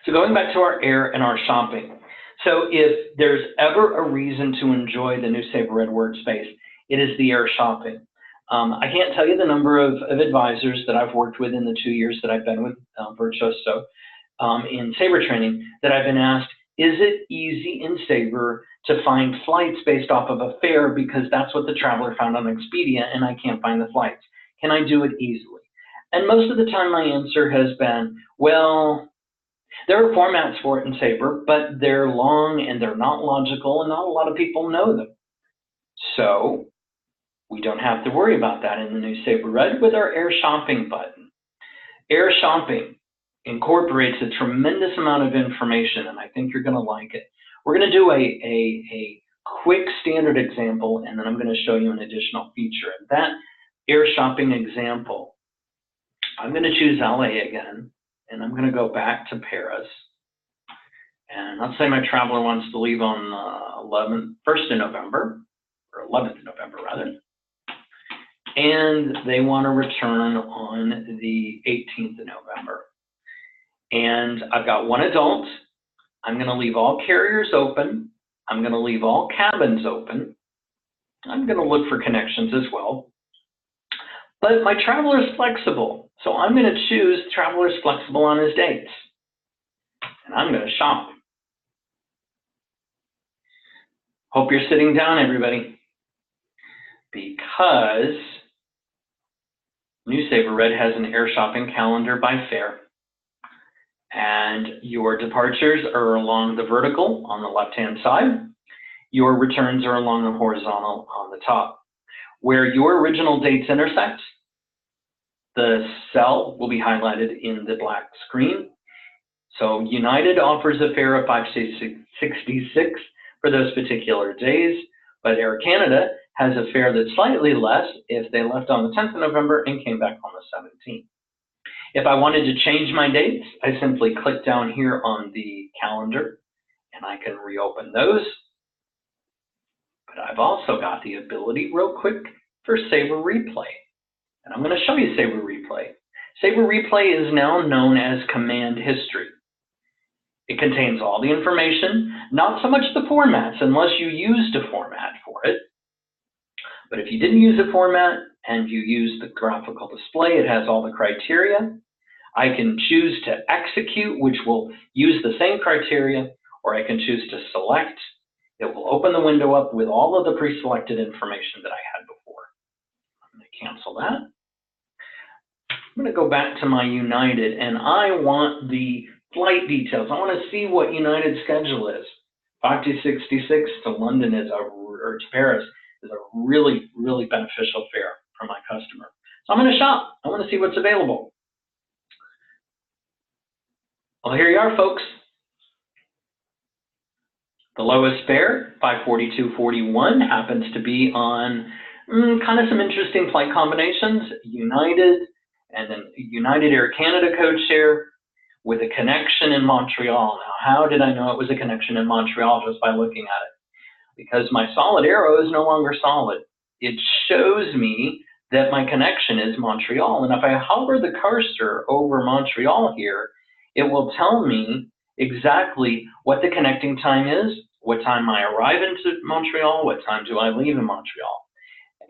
So going back to our air and our shopping. So if there's ever a reason to enjoy the new Sabre Red Workspace, it is the air shopping. I can't tell you the number of advisors that I've worked with in the 2 years that I've been with Virtuoso in Sabre training that I've been asked, is it easy in Sabre to find flights based off of a fare because that's what the traveler found on Expedia and I can't find the flights? Can I do it easily? And most of the time my answer has been, well, there are formats for it in Sabre, but they're long and they're not logical and not a lot of people know them. So we don't have to worry about that in the new Sabre Red with our air shopping button. Air shopping incorporates a tremendous amount of information, and I think you're going to like it. We're going to do a quick standard example, and then I'm going to show you an additional feature. And that air shopping example, I'm going to choose LA again, and I'm going to go back to Paris. And let's say my traveler wants to leave on 1st of November, or 11th of November rather, and they want to return on the 18th of November. And I've got 1 adult. I'm going to leave all carriers open. I'm going to leave all cabins open. I'm going to look for connections as well. But my traveler is flexible, so I'm going to choose traveler is flexible on his dates. And I'm going to shop. Hope you're sitting down, everybody, because New Sabre Red has an air shopping calendar by fare. And your departures are along the vertical on the left-hand side. Your returns are along the horizontal on the top. Where your original dates intersect, the cell will be highlighted in the black screen. So United offers a fare of $566 for those particular days, but Air Canada has a fare that's slightly less if they left on the 10th of November and came back on the 17th. If I wanted to change my dates, I simply click down here on the calendar and I can reopen those. But I've also got the ability real quick for Sabre Replay. And I'm going to show you Sabre Replay. Sabre Replay is now known as Command History. It contains all the information, not so much the formats unless you used a format for it. But if you didn't use a format and you use the graphical display, it has all the criteria. I can choose to execute, which will use the same criteria, or I can choose to select. It will open the window up with all of the pre-selected information that I had before. I'm going to cancel that. I'm going to go back to my United, and I want the flight details. I want to see what United's schedule is. 566 to London or to Paris is a really, really beneficial fare for my customer. So I'm going to shop. I want to see what's available. Well, here you are, folks. The lowest fare, $542.41, happens to be on kind of some interesting flight combinations. United, and then United Air Canada code share with a connection in Montreal. Now, how did I know it was a connection in Montreal just by looking at it? Because my solid arrow is no longer solid. It shows me that my connection is Montreal. And if I hover the cursor over Montreal here, it will tell me exactly what the connecting time is, what time I arrive into Montreal, what time do I leave in Montreal.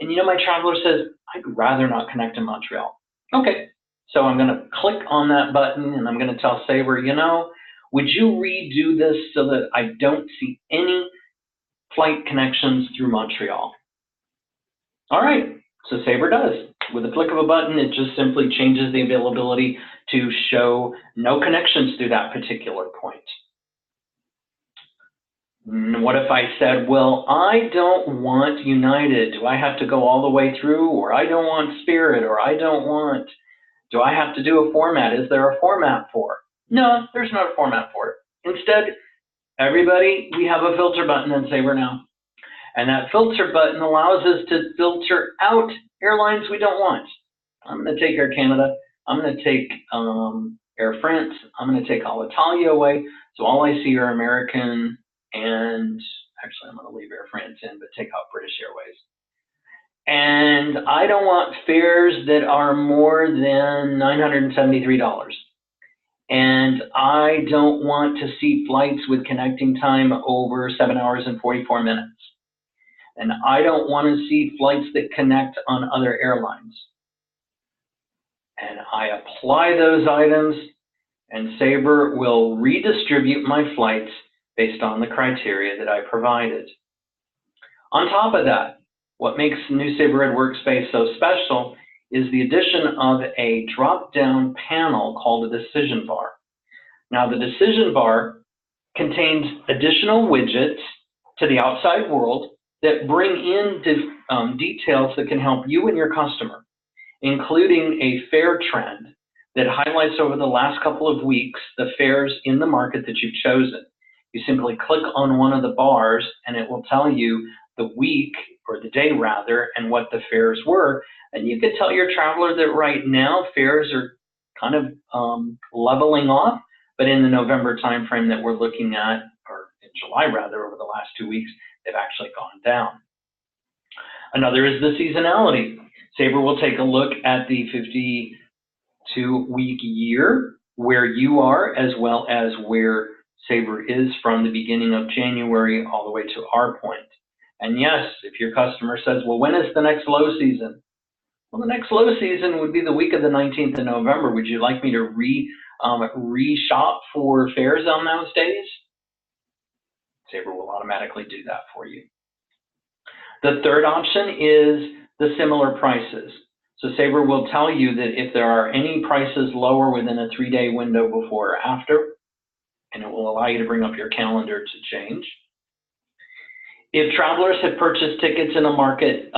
And you know, my traveler says, I'd rather not connect in Montreal. Okay, so I'm going to click on that button and I'm going to tell Sabre, you know, would you redo this so that I don't see any flight connections through Montreal? All right, so Sabre does. With a click of a button, it just simply changes the availability to show no connections through that particular point. What if I said, well, I don't want United. Do I have to go all the way through? Or I don't want Spirit, or I don't want, do I have to do a format? Is there a format for it? No, there's not a format for it. Instead, everybody, we have a filter button in Sabre now. And that filter button allows us to filter out airlines we don't want. I'm going to take Air Canada. I'm going to take Air France. I'm going to take Alitalia away. So all I see are American and actually I'm going to leave Air France in, but take out British Airways. And I don't want fares that are more than $973. And I don't want to see flights with connecting time over 7 hours and 44 minutes. And I don't want to see flights that connect on other airlines. And I apply those items, and Sabre will redistribute my flights based on the criteria that I provided. On top of that, what makes new Sabre Red Workspace so special is the addition of a drop-down panel called a decision bar. Now, the decision bar contains additional widgets to the outside world that bring in details that can help you and your customer, including a fare trend that highlights over the last couple of weeks the fares in the market that you've chosen. You simply click on one of the bars and it will tell you the week, or the day rather, and what the fares were. And you can tell your traveler that right now fares are kind of leveling off, but in the November timeframe that we're looking at, or in July rather, over the last 2 weeks, they've actually gone down. Another is the seasonality. Sabre will take a look at the 52-week year where you are, as well as where Sabre is from the beginning of January all the way to our point. And yes, if your customer says, well, when is the next low season? Well, the next low season would be the week of the 19th of November. Would you like me to re-shop for fares on those days? Sabre will automatically do that for you. The third option is the similar prices. So Sabre will tell you that if there are any prices lower within a 3-day window before or after, and it will allow you to bring up your calendar to change. If travelers have purchased tickets in a market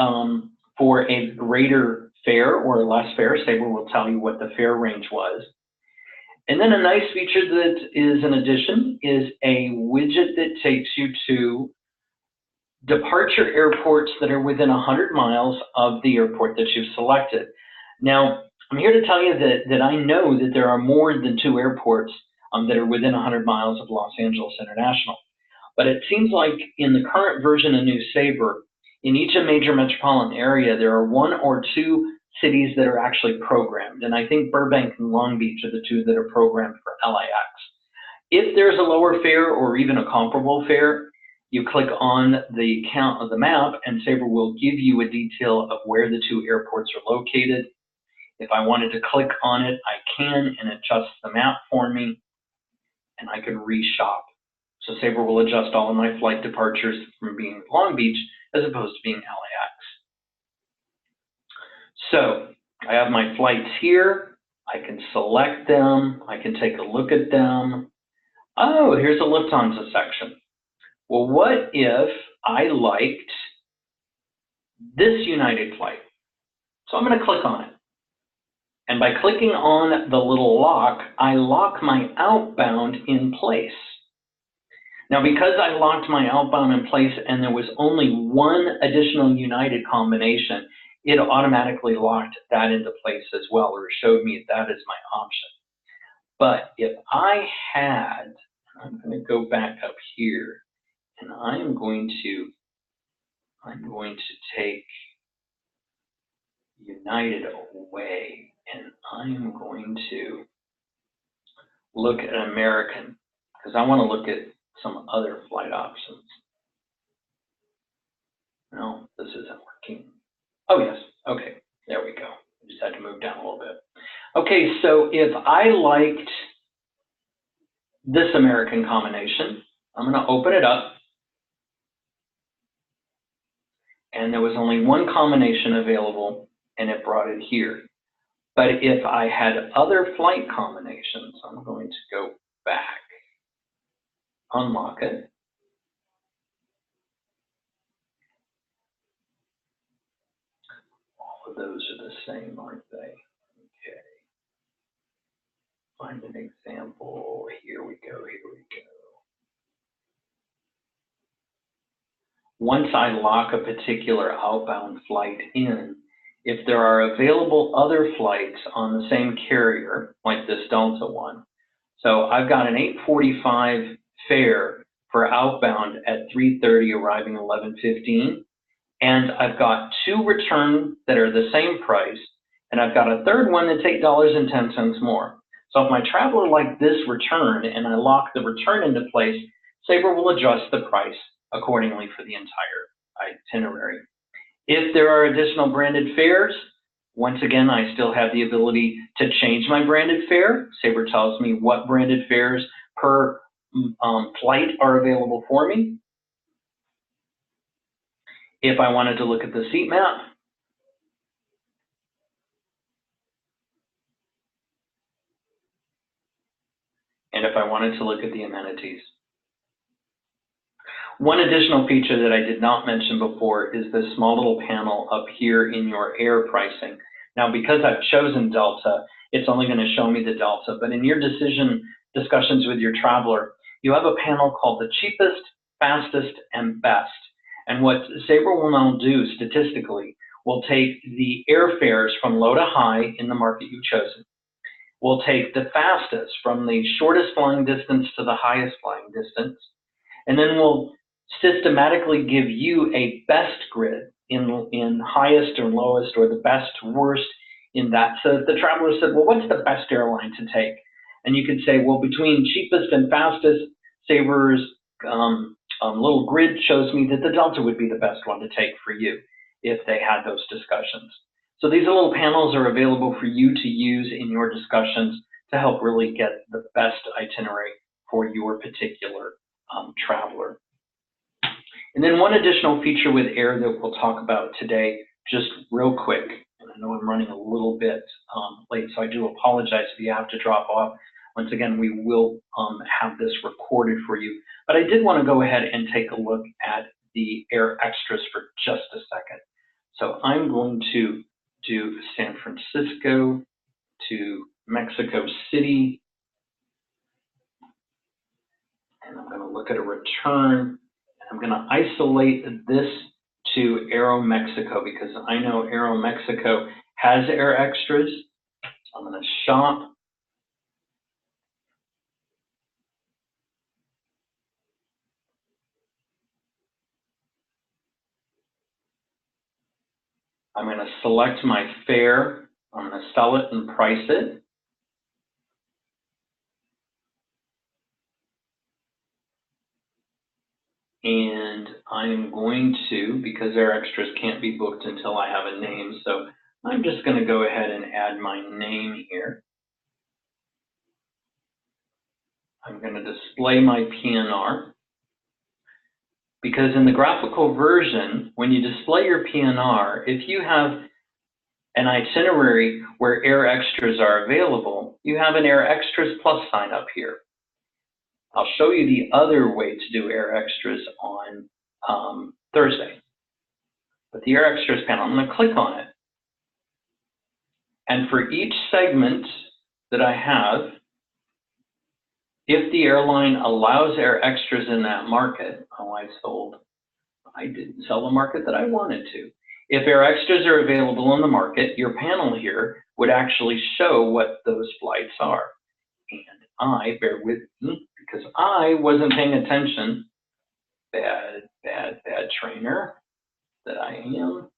for a greater fare or less fare, Sabre will tell you what the fare range was. And then a nice feature that is an addition is a widget that takes you to departure airports that are within 100 miles of the airport that you've selected. Now, I'm here to tell you that I know that there are more than 2 airports that are within 100 miles of Los Angeles International. But it seems like in the current version of New Sabre, in each major metropolitan area, there are 1 or 2 cities that are actually programmed. And I think Burbank and Long Beach are the 2 that are programmed for LAX. If there's a lower fare or even a comparable fare, you click on the count of the map and Sabre will give you a detail of where the 2 airports are located. If I wanted to click on it, I can, and it adjusts the map for me, and I can reshop. So Sabre will adjust all of my flight departures from being Long Beach as opposed to being LAX. So I have my flights here. I can select them. I can take a look at them. Oh, here's a Lufthansa section. Well, what if I liked this United flight? So I'm going to click on it. And by clicking on the little lock, I lock my outbound in place. Now, because I locked my outbound in place and there was only 1 additional United combination, it automatically locked that into place as well, or showed me that as my option. But if I had, I'm going to go back up here, and I'm going to take United away, and I'm going to look at American, because I want to look at some other flight options. No, this isn't working. Oh, yes. Okay, there we go. I just had to move down a little bit. Okay, so if I liked this American combination, I'm going to open it up. And there was only 1 combination available, and it brought it here. But if I had other flight combinations, I'm going to go back, unlock it. All of those are the same, aren't they? Okay. Find an example. Here we go, here we go. once I lock a particular outbound flight in, if there are available other flights on the same carrier, like this Delta one, so I've got an 8:45 fare for outbound at 3:30, arriving 11:15, and I've got two return that are the same price, and I've got a third one that's $8.10 more. So if my traveler liked this return and I lock the return into place, Sabre will adjust the price accordingly for the entire itinerary. If there are additional branded fares, once again, I still have the ability to change my branded fare. Sabre tells me what branded fares per flight are available for me. If I wanted to look at the seat map, and if I wanted to look at the amenities. One additional feature that I did not mention before is this small little panel up here in your air pricing. Now, because I've chosen Delta, it's only going to show me the Delta, but in your decision discussions with your traveler, you have a panel called the cheapest, fastest, and best. And what Sabre will now do statistically will take the airfares from low to high in the market you've chosen. We'll take the fastest from the shortest flying distance to the highest flying distance, and then we'll systematically give you a best grid in highest or lowest, or the best, worst in that. So if the traveler said, well, what's the best airline to take? And you could say, well, between cheapest and fastest, Sabre's little grid shows me that the Delta would be the best one to take for you if they had those discussions. So these little panels are available for you to use in your discussions to help really get the best itinerary for your particular traveler. And then one additional feature with air that we'll talk about today, just real quick, and I know I'm running a little bit late, so I do apologize if you have to drop off. Once again, we will have this recorded for you. But I did want to go ahead and take a look at the air extras for just a second. So I'm going to do San Francisco to Mexico City, and I'm going to look at a return. I'm going to isolate this to Aeromexico because I know Aeromexico has air extras. I'm going to shop. I'm going to select my fare. I'm going to sell it and price it. And I'm going to, because air extras can't be booked until I have a name, so I'm just going to go ahead and add my name here. I'm going to display my PNR. Because in the graphical version, when you display your PNR, if you have an itinerary where air extras are available, you have an air extras plus sign up here. I'll show you the other way to do air extras on Thursday. But the air extras panel, I'm going to click on it. And for each segment that I have, if the airline allows air extras in that market, I didn't sell the market that I wanted to. If air extras are available in the market, your panel here would actually show what those flights are. And bear with me, because I wasn't paying attention, bad trainer that I am.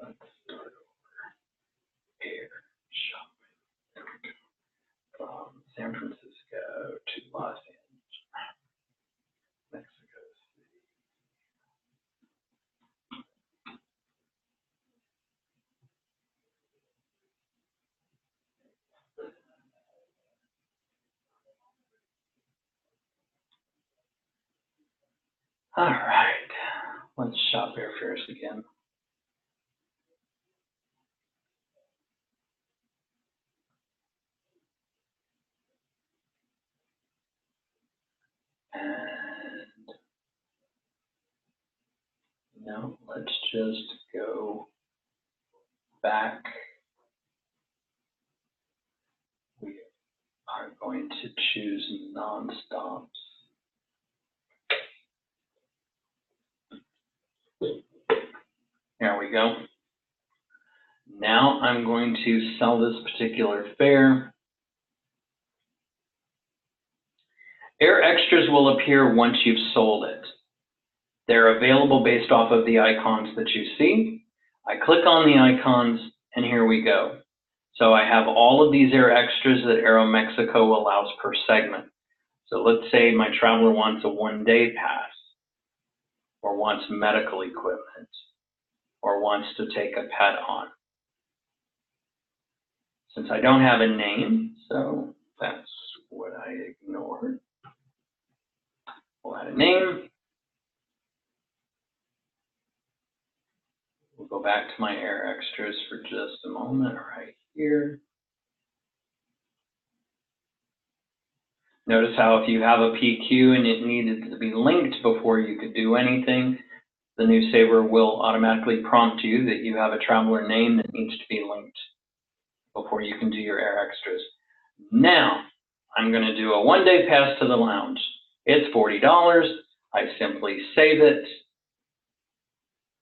Let's start over. Air shopping from San Francisco to Los Angeles, Mexico City. All right, let's shop airfares again. And no, let's just go back. We are going to choose non-stops. There we go. Now I'm going to sell this particular fare. Air extras will appear once you've sold it. They're available based off of the icons that you see. I click on the icons and here we go. So I have all of these air extras that Aeromexico allows per segment. So let's say my traveler wants a one-day pass, or wants medical equipment, or wants to take a pet on. Since I don't have a name, so that's what I ignored. We'll add a name. We'll go back to my air extras for just a moment right here. Notice how if you have a PQ and it needed to be linked before you could do anything, the new Sabre will automatically prompt you that you have a traveler name that needs to be linked before you can do your air extras. Now, I'm going to do a one-day pass to the lounge. It's $40. I simply save it.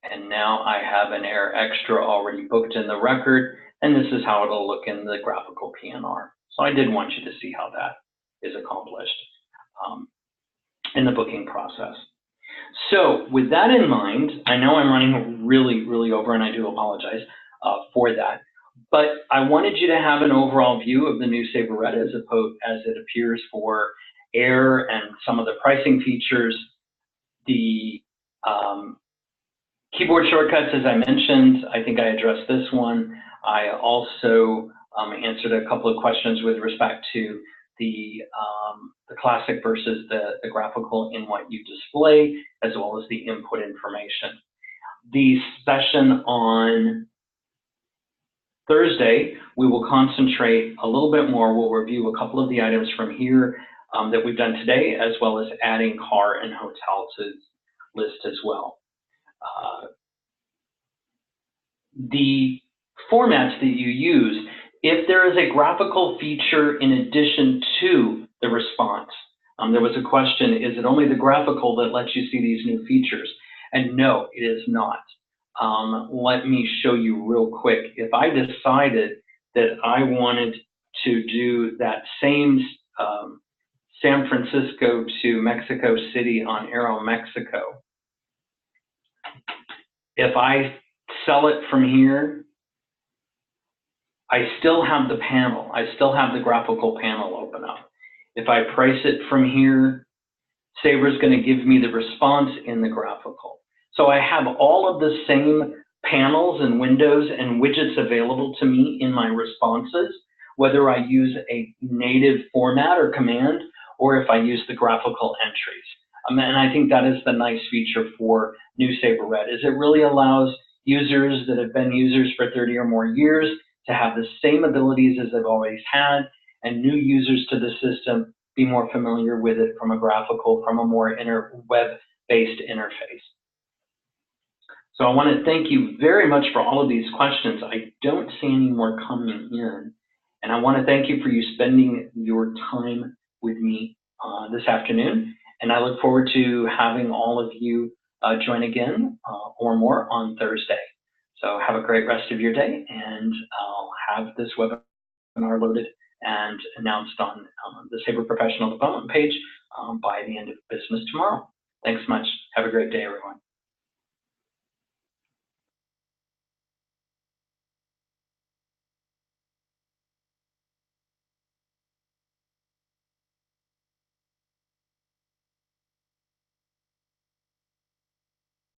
And now I have an air extra already booked in the record, and this is how it'll look in the graphical PNR. So I did want you to see how that is accomplished in the booking process. So with that in mind, I know I'm running really over, and I do apologize for that. But I wanted you to have an overall view of the new Sabre Red as it appears for air and some of the pricing features. The keyboard shortcuts, as I mentioned, I think I addressed this one. I also answered a couple of questions with respect to the classic versus the graphical in what you display, as well as the input information. The session on Thursday, we will concentrate a little bit more. We'll review a couple of the items from here that we've done today, as well as adding car and hotel to the list as well. The formats that you use, if there is a graphical feature in addition to the response, there was a question, is it only the graphical that lets you see these new features? And no, it is not. Let me show you real quick. If I decided that I wanted to do that same San Francisco to Mexico City on Aeromexico, if I sell it from here, I still have the panel. I still have the graphical panel open up. If I price it from here, Sabre is going to give me the response in the graphical. So I have all of the same panels and windows and widgets available to me in my responses, whether I use a native format or command, or if I use the graphical entries. And I think that is the nice feature for new Sabre Red, is it really allows users that have been users for 30 or more years to have the same abilities as they've always had, and new users to the system be more familiar with it from a graphical, from a more web-based interface. So I want to thank you very much for all of these questions. I don't see any more coming in. And I want to thank you for you spending your time with me this afternoon. And I look forward to having all of you join again or more on Thursday. So have a great rest of your day, and I'll have this webinar loaded and announced on the Sabre Professional Development page by the end of business tomorrow. Thanks much. Have a great day, everyone.